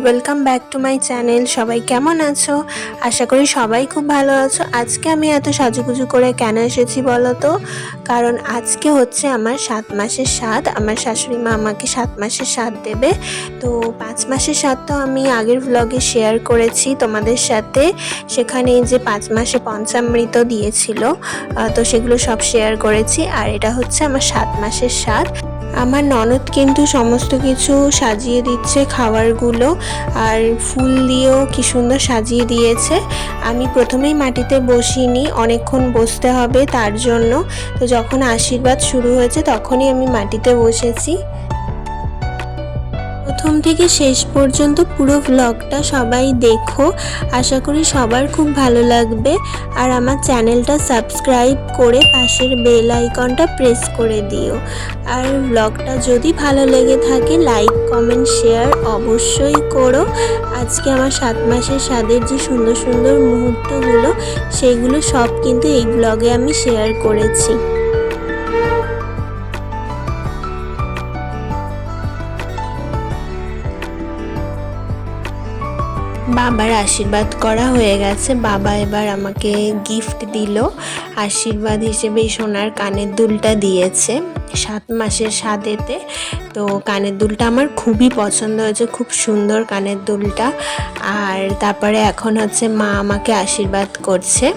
Welcome back to my channel. সবাই কেমন আছো? আশা করি সবাই খুব ভালো আছো। আজকে আমি এত সাজুগুজু করে কেন এসেছি বলো তো? কারণ আজকে হচ্ছে আমার 7 মাসের স্বাদ। আমার শাশুড়ি মা আমাকে 7 মাসের স্বাদ দেবে। তো 5 মাসের স্বাদ তো আমি আগের ভ্লগে শেয়ার করেছি তোমাদের সাথে। সেখানে যে 5 মাসে পঞ্চামৃত দিয়েছিল, তো সেগুলো সব শেয়ার করেছি। আর এটা হচ্ছে আমার 7 মাসের স্বাদ। আমার ননদ কিন্তু সমস্ত কিছু সাজিয়ে দিচ্ছে, খাবারগুলো আর ফুল দিয়েও কি সুন্দর সাজিয়ে দিয়েছে। আমি প্রথমেই মাটিতে বসিনি, অনেকক্ষণ বসতে হবে তার জন্য। তো যখন আশীর্বাদ শুরু হয়েছে তখনই আমি মাটিতে বসেছি। প্রথম থেকে শেষ পর্যন্ত পুরো ভ্লগটা সবাই দেখো, আশা করি সবার খুব ভালো লাগবে। আর আমার চ্যানেলটা সাবস্ক্রাইব করে পাশের বেল আইকনটা প্রেস করে দিও। আর ভ্লগটা যদি ভালো লেগে থাকে লাইক কমেন্ট শেয়ার অবশ্যই করো। আজকে আমার 7 মাসের স্বাদের যে সুন্দর সুন্দর মুহূর্তগুলো সেগুলো সব কিন্তু এই ভ্লগে আমি শেয়ার করেছি। বাবার আশীর্বাদ করা হয়ে গেছে। বাবা এবার আমাকে গিফট দিল আশীর্বাদ হিসেবে। এই সোনার কানের দুলটা দিয়েছে 7 মাসের স্বাদেতে। তো কানের দুলটা আমার খুবই পছন্দ হয়েছে, খুব সুন্দর কানের দুলটা। আর তারপরে এখন হচ্ছে মা আমাকে আশীর্বাদ করছে,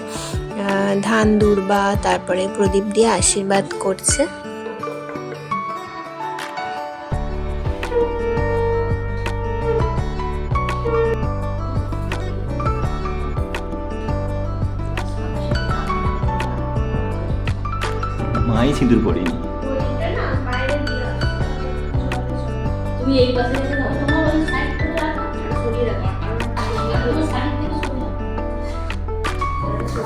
ধান দুর্বা তারপরে প্রদীপ দিয়ে আশীর্বাদ করছে। মাই সিঁদুর পড়িনি। তুমি এই পাশে এসে দাও, তোমার ওই সাইড করে রাখো আর সরিয়ে রাখো, আর ওই সাইড থেকে সরিয়ে রাখো।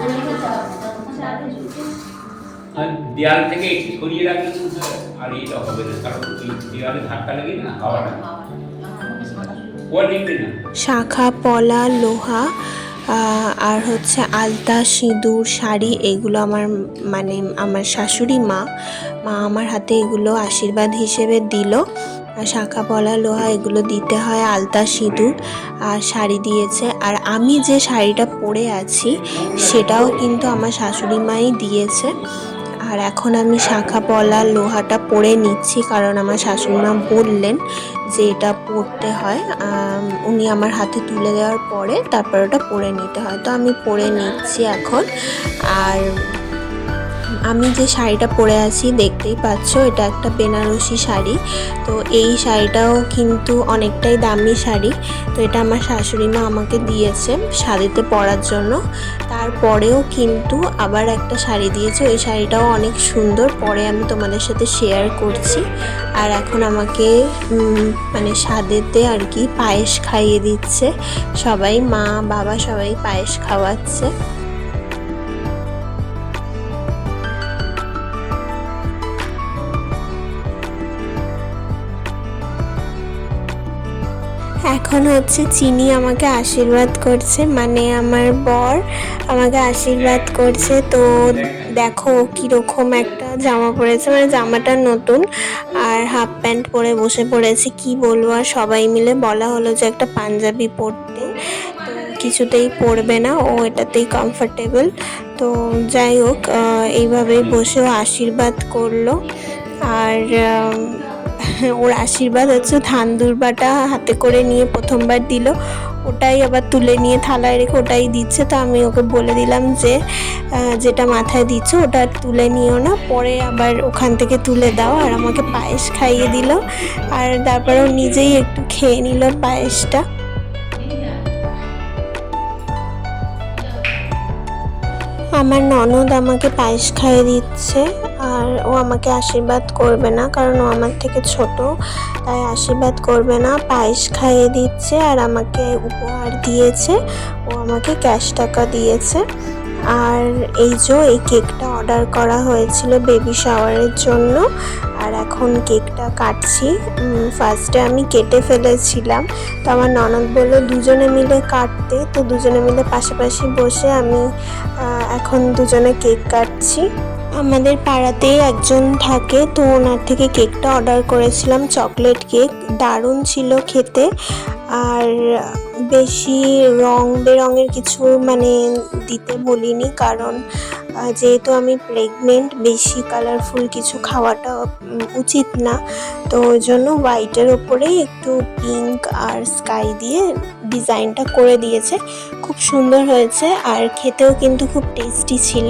আর এটা চাও, তোমার আগে ঝুঁকে আর দেয়াল থেকে একটু সরিয়ে রাখলে আর এটা হবে না, কারণ ওই দেয়ালে ধাক্কা লেগে না হাওয়াটা ও নেবে না। শাখা পলা লোহা আর হচ্ছে আলতা সিঁদুর শাড়ি, এগুলো আমার আমার শাশুড়ি মা আমার হাতে এগুলো আশীর্বাদ হিসেবে দিল। শাখা পলা লোহা এগুলো দিতে হয়, আলতা সিঁদুর আর শাড়ি দিয়েছে। আর আমি যে শাড়িটা পরে আছি সেটাও কিন্তু আমার শাশুড়ি মাই দিয়েছে। আর এখন আমি শাখা পলা লোহাটা পরে নিচ্ছি, কারণ আমার শাশুড়ি মা বললেন যে এটা পরতে হয়। উনি আমার হাতে তুলে দেওয়ার পরে তারপর ওটা পরে নিতে হয়। তো আমি পরে নিচ্ছি এখন। আর আমি যে শাড়িটা পরে আছি দেখতেই পাচ্ছ, এটা একটা বেনারসি শাড়ি। তো এই শাড়িটাও কিন্তু অনেকটাই দামি শাড়ি। তো এটা আমার শাশুড়ি মা আমাকে দিয়েছে শাড়িতে পরার জন্য। তারপরেও কিন্তু আবার একটা শাড়ি দিয়েছে, ওই শাড়িটাও অনেক সুন্দর, পরে আমি তোমাদের সাথে শেয়ার করছি। আর এখন আমাকে স্বাদেতে আর কি পায়েস খাইয়ে দিচ্ছে সবাই, মা বাবা সবাই পায়েস খাওয়াচ্ছে। এখন হচ্ছে চিনি আমাকে আশীর্বাদ করছে, আমার বর আমাকে আশীর্বাদ করছে। তো দেখো কীরকম একটা জামা পরেছে, জামাটা নতুন আর হাফ প্যান্ট পরে বসে পড়েছে। কি বলবো, আর সবাই মিলে বলা হলো যে একটা পাঞ্জাবি পরতে, তো কিছুতেই পরবে না, ও এটাতেই কমফোর্টেবল। তো যাই হোক, এইভাবেই বসেও আশীর্বাদ করলো। আর ওর আশীর্বাদ হচ্ছে ধান দুর্বাটা হাতে করে নিয়ে প্রথমবার দিল, ওটাই আবার তুলে নিয়ে থালায় রেখে ওটাই দিচ্ছে। তো আমি ওকে বলে দিলাম যে যেটা মাথায় দিচ্ছ ওটা তুলে নিও না, পরে আবার ওখান থেকে তুলে দাও। আর আমাকে পায়েস খাইয়ে দিল, আর তারপরে ও নিজেই একটু খেয়ে নিল পায়েসটা। আমার ননদ আমাকে পায়েস খাইয়ে দিচ্ছে, আর ও আমাকে আশীর্বাদ করবে না কারণ ও আমার থেকে ছোট, তাই আশীর্বাদ করবে না, পায়েস খাইয়ে দিচ্ছে। আর আমাকে উপহার দিয়েছে, ও আমাকে ক্যাশ টাকা দিয়েছে। আর এই কেকটা অর্ডার করা হয়েছিল বেবি শাওয়ারের জন্য, আর এখন কেকটা কাটছি। ফার্স্টে আমি কেটে ফেলেছিলাম, তো আমার ননদ বললো দুজনে মিলে কাটতে, তো দুজনে মিলে পাশাপাশি বসে আমি এখন দুজনে কেক কাটছি। আমাদের পাড়াতেই একজন থাকে, তো ওনার থেকে কেকটা অর্ডার করেছিলাম, চকলেট কেক, দারুণ ছিল খেতে। আর বেশি রং বেরঙের কিছু মানে দিতে বলিনি, কারণ যেহেতু আমি প্রেগনেন্ট বেশি কালারফুল কিছু খাওয়াটা উচিত না। তো ওই জন্য হোয়াইটের ওপরে একটু পিঙ্ক আর স্কাই দিয়ে ডিজাইনটা করে দিয়েছে। খুব সুন্দর হয়েছে আর খেতেও কিন্তু খুব টেস্টি ছিল।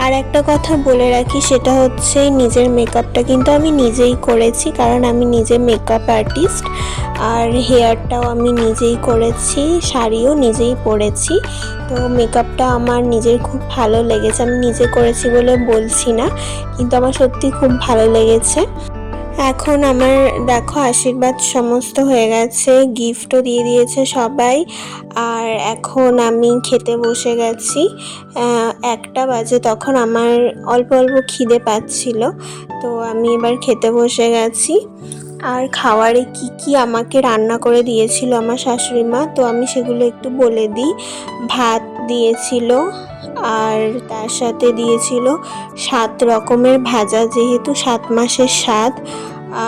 আর একটা কথা বলে রাখি, সেটা হচ্ছে নিজের মেকআপটা কিন্তু আমি নিজেই করেছি, কারণ আমি নিজে মেকআপ আর্টিস্ট। আর হেয়ারটাও আমি নিজেই করেছি, শাড়িও নিজেই পরেছি। তো মেকআপটা আমার নিজের খুব ভালো লেগেছে, আমি নিজে করেছি বলে বলছি না, কিন্তু আমার সত্যি খুব ভালো লেগেছে। এখন আমার দেখো আশীর্বাদ সমস্ত হয়ে গেছে, গিফটও দিয়ে দিয়েছে সবাই। আর এখন আমি খেতে বসে গেছি। 1টা বাজে, তখন আমার অল্প অল্প খিদে পাচ্ছিল, তো আমি এবার খেতে বসে গেছি। আর খাওয়ারে কি কি আমাকে রান্না করে দিয়েছিল আমার শাশুড়ি মা, তো আমি সেগুলো একটু বলে দিই। ভাত দিয়েছিল, আর তার সাথে দিয়েছিল 7 রকমের ভাজা, যেহেতু 7 মাসের স্বাদ।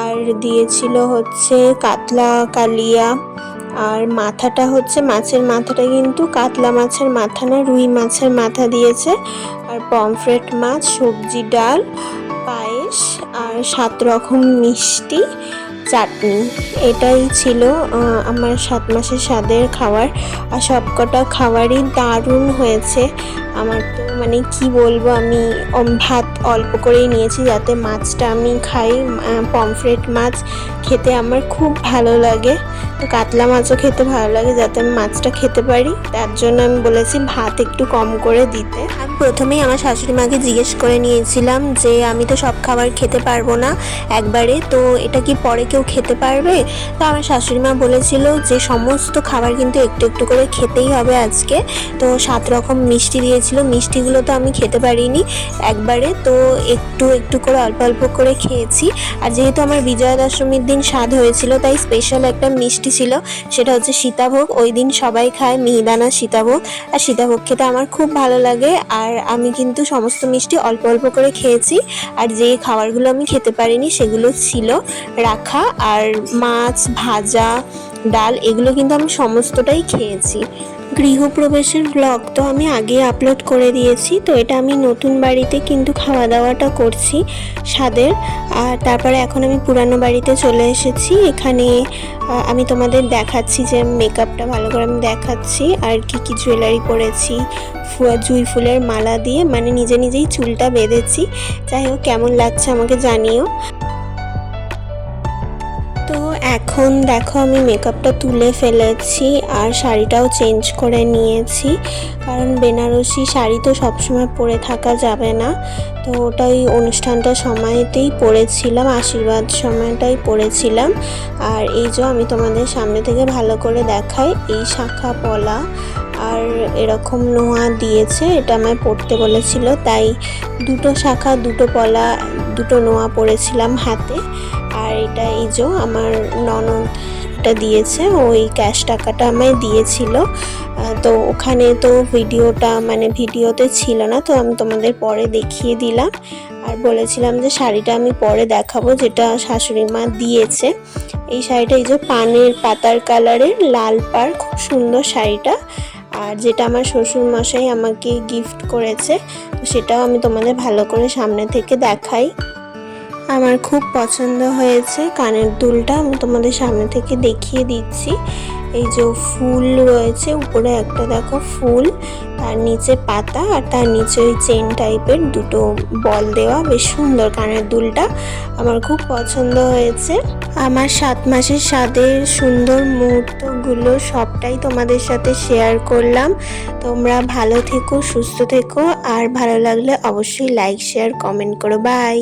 আর দিয়েছিল হচ্ছে কাতলা কালিয়া, আর মাথাটা হচ্ছে মাছের মাথাটা কিন্তু কাতলা মাছের মাথা না, রুই মাছের মাথা দিয়েছে। আর পমফ্রেট মাছ, সবজি, ডাল, পায়েস, আর 7 রকম মিষ্টি, চাটনি। এটাই ছিল আমার 7 মাসের স্বাদের খাবার। আর সবকটা খাবারই দারুণ হয়েছে। আমার তো মানে কি বলবো, আমি ভাত অল্প করেই নিয়েছি যাতে মাছটা আমি খাই। পমফ্রেট মাছ খেতে আমার খুব ভালো লাগে, তো কাতলা মাছও খেতে ভালো লাগে, যাতে আমি মাছটা খেতে পারি তার জন্য আমি বলেছি ভাত একটু কম করে দিতে। আমি প্রথমেই আমার শাশুড়ি মাকে জিজ্ঞেস করে নিয়েছিলাম যে আমি তো সব খাবার খেতে পারবো না একবারে, তো এটা কি পরে কেউ খেতে পারবে? তো আমার শাশুড়ি মা বলেছিল যে সমস্ত খাবার কিন্তু একটু একটু করে খেতেই হবে আজকে। তো 7 রকম মিষ্টি দিয়েছিল, মিষ্টিগুলো তো আমি খেতে পারিনি একবারে, তো একটু একটু করে অল্প অল্প করে খেয়েছি। আর যেহেতু আমার বিজয়া দশমীর দিন স্বাদ হয়েছিল, তাই স্পেশাল একটা মিষ্টি ছিল, সেটা হচ্ছে সীতাভোগ। ওই দিন সবাই খায় মিহিদানা সীতাভোগ, আর সীতাভোগ খেতে আমার খুব ভালো লাগে। আর আমি কিন্তু সমস্ত মিষ্টি অল্প অল্প করে খেয়েছি। আর যে খাবারগুলো আমি খেতে পারিনি সেগুলো ছিল রাখা, আর মাছ ভাজা, ডাল, এগুলো কিন্তু আমি সমস্তটাই খেয়েছি। গৃহপ্রবেশের ব্লগ তো আমি আগেই আপলোড করে দিয়েছি, তো এটা আমি নতুন বাড়িতে কিন্তু খাওয়া দাওয়াটা করছি স্বাদের। আর তারপরে এখন আমি পুরানো বাড়িতে চলে এসেছি। এখানে আমি তোমাদের দেখাচ্ছি যে মেকআপটা ভালো করে আমি দেখাচ্ছি, আর কি কি জুয়েলারি পরেছি। জুঁই ফুলের মালা দিয়ে মানে নিজে নিজেই চুলটা বেঁধেছি। যাই হোক, কেমন লাগছে আমাকে জানিও। তো এখন দেখো আমি মেকআপটা তুলে ফেলেছি আর শাড়িটাও চেঞ্জ করে নিয়েছি, কারণ বেনারসি শাড়ি তো সবসময় পরে থাকা যাবে না। তো ওটা ওই অনুষ্ঠানটার সময়তেই পরেছিলাম, আশীর্বাদ সময়টাই পরেছিলাম। আর এই যে আমি তোমাদের সামনে থেকে ভালো করে দেখাই, এই শাখা পলা আর এরকম নোয়া দিয়েছে, এটা আমায় পরতে বলেছিল, তাই 2টো শাখা 2টো পলা 2টো নোয়া পরেছিলাম হাতে। আর এটা এই যে আমার ননদ এটা দিয়েছে, ওই ক্যাশ টাকাটা আমায় দিয়েছিল। তো ওখানে তো ভিডিওতে ছিল না, তো আমি তোমাদের পরে দেখিয়ে দিলাম। আর বলেছিলাম যে শাড়িটা আমি পরে দেখাবো, যেটা শাশুড়ি মা দিয়েছে। এই শাড়িটা এই যে পানের পাতার কালারের লাল পাড়, খুব সুন্দর শাড়িটা। আর যেটা আমার শ্বশুর মশাই আমাকে গিফট করেছে, তো সেটাও আমি তোমাদের ভালো করে সামনে থেকে দেখাই। আমার খুব পছন্দ হয়েছে কানের দুলটা, আমি তোমাদের সামনে থেকে দেখিয়ে দিচ্ছি। এই যে ফুল রয়েছে উপরে, একটা দেখো ফুল, তার নিচে পাতা, আর তার নিচে ওই চেন টাইপের 2টো বল দেওয়া, বেশ সুন্দর কানের দুলটা, আমার খুব পছন্দ হয়েছে। আমার 7 মাসের স্বাদের সুন্দর মুহূর্তগুলো সবটাই তোমাদের সাথে শেয়ার করলাম। তোমরা ভালো থেকো, সুস্থ থেকো, আর ভালো লাগলে অবশ্যই লাইক শেয়ার কমেন্ট করো। বাই।